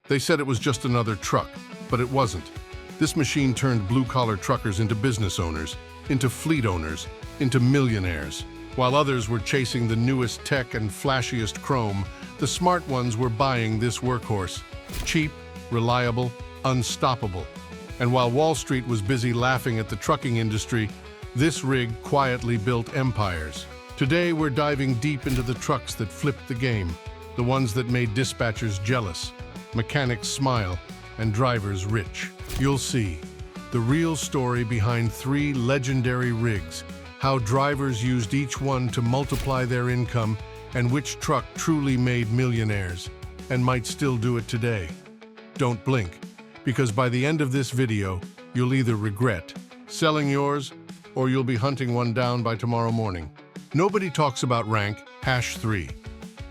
They said it was just another truck, but it wasn't. This machine turned blue-collar truckers into business owners, into fleet owners, into millionaires. While others were chasing the newest tech and flashiest chrome, the smart ones were buying this workhorse. Cheap, reliable, unstoppable. And while Wall Street was busy laughing at the trucking industry, this rig quietly built empires. Today, we're diving deep into the trucks that flipped the game, the ones that made dispatchers jealous, mechanics smile, and drivers rich. You'll see the real story behind 3 legendary rigs, how drivers used each one to multiply their income, and which truck truly made millionaires, and might still do it today. Don't blink, because by the end of this video, you'll either regret selling yours, or you'll be hunting one down by tomorrow morning. Nobody talks about rank #3.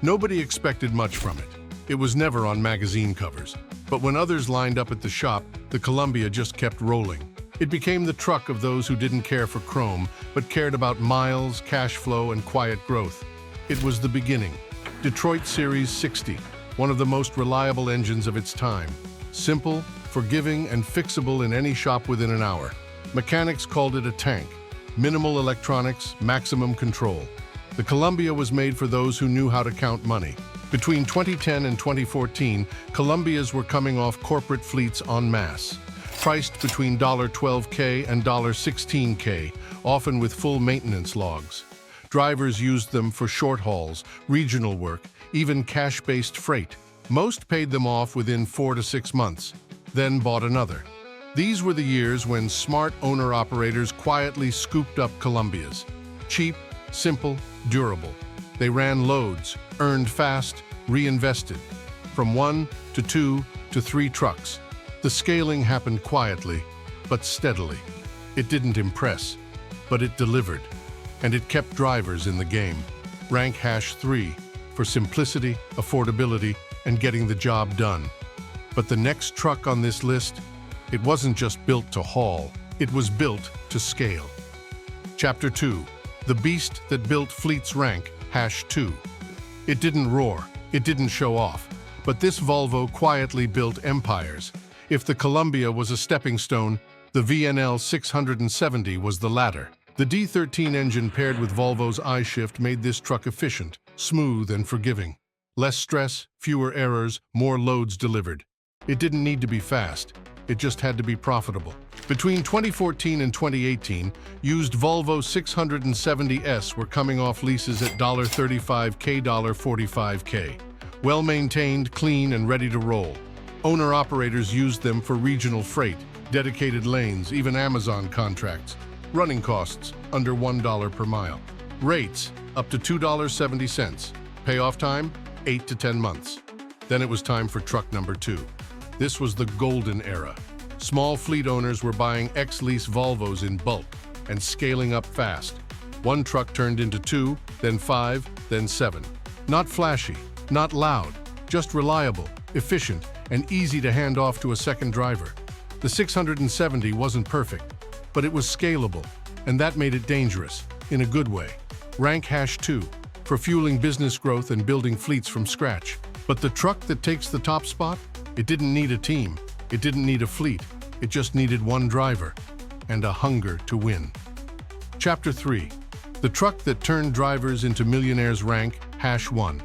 Nobody expected much from it. It was never on magazine covers. But when others lined up at the shop, the Columbia just kept rolling. It became the truck of those who didn't care for chrome, but cared about miles, cash flow, and quiet growth. It was the beginning. Detroit Series 60, one of the most reliable engines of its time. Simple, forgiving, and fixable in any shop within an hour. Mechanics called it a tank. Minimal electronics, maximum control. The Columbia was made for those who knew how to count money. Between 2010 and 2014, Columbias were coming off corporate fleets en masse, priced between $12K and $16K, often with full maintenance logs. Drivers used them for short hauls, regional work, even cash-based freight. Most paid them off within 4 to 6 months, then bought another. These were the years when smart owner-operators quietly scooped up Columbias. Cheap, simple, durable. They ran loads, earned fast, reinvested. From 1 to 2 to 3 trucks. The scaling happened quietly, but steadily. It didn't impress, but it delivered. And it kept drivers in the game. Rank #3 for simplicity, affordability, and getting the job done. But the next truck on this list, it wasn't just built to haul, it was built to scale. Chapter 2, the beast that built fleets. Rank #2. It didn't roar, it didn't show off, but this Volvo quietly built empires. If the Columbia was a stepping stone, the VNL 670 was the ladder. The D13 engine paired with Volvo's I-Shift made this truck efficient, smooth, and forgiving. Less stress, fewer errors, more loads delivered. It didn't need to be fast, it just had to be profitable. Between 2014 and 2018, used Volvo 670s were coming off leases at $35K, $45K. Well-maintained, clean, and ready to roll. Owner-operators used them for regional freight, dedicated lanes, even Amazon contracts. Running costs, under $1 per mile. Rates, up to $2.70. Payoff time, 8 to 10 months. Then it was time for truck number 2. This was the golden era. Small fleet owners were buying ex-lease Volvos in bulk and scaling up fast. One truck turned into 2, then 5, then 7. Not flashy, not loud, just reliable, efficient, and easy to hand off to a second driver. The 670 wasn't perfect, but it was scalable, and that made it dangerous, in a good way. Rank #2, for fueling business growth and building fleets from scratch. But the truck that takes the top spot? It didn't need a team, it didn't need a fleet, it just needed one driver, and a hunger to win. Chapter 3, the truck that turned drivers into millionaires. Rank #1.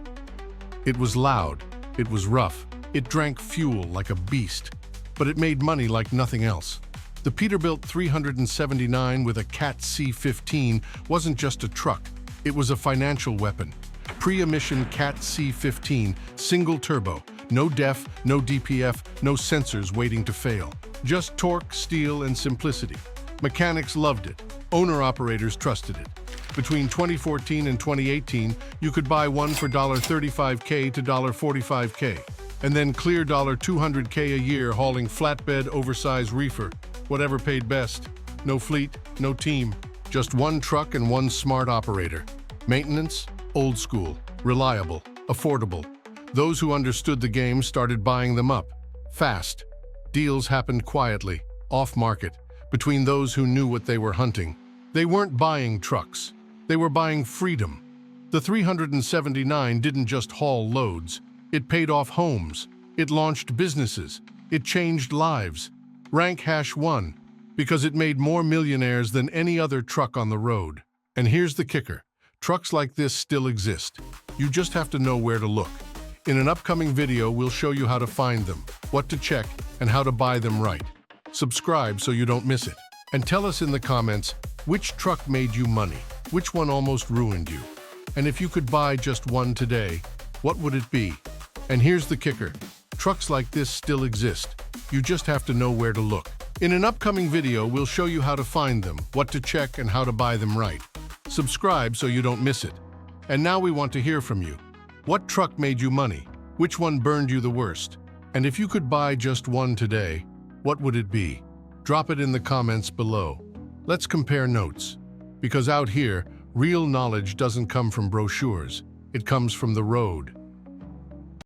It was loud, it was rough, it drank fuel like a beast, but it made money like nothing else. The Peterbilt 379 with a Cat C15 wasn't just a truck, it was a financial weapon. Pre-emission Cat C15, single turbo, no DEF, no DPF, no sensors waiting to fail. Just torque, steel, and simplicity. Mechanics loved it, owner-operators trusted it. Between 2014 and 2018, you could buy one for $35K to $45K, and then clear $200K a year hauling flatbed, oversized reefer, whatever paid best. No fleet, no team, just one truck and one smart operator. Maintenance, old school, reliable, affordable. Those who understood the game started buying them up. Fast. Deals happened quietly, off-market, between those who knew what they were hunting. They weren't buying trucks. They were buying freedom. The 379 didn't just haul loads. It paid off homes, It launched businesses. It changed lives. Rank #1 because it made more millionaires than any other truck on the road. And here's the kicker. Trucks like this still exist. You just have to know where to look. In an upcoming video, we'll show you how to find them, what to check, and how to buy them right. Subscribe so you don't miss it. And tell us in the comments, which truck made you money? Which one almost ruined you? And if you could buy just one today, what would it be? And here's the kicker. Trucks like this still exist. You just have to know where to look. In an upcoming video, we'll show you how to find them, what to check, and how to buy them right. Subscribe so you don't miss it. And now we want to hear from you. What truck made you money? Which one burned you the worst? And if you could buy just one today, what would it be? Drop it in the comments below. Let's compare notes. Because out here, real knowledge doesn't come from brochures. It comes from the road.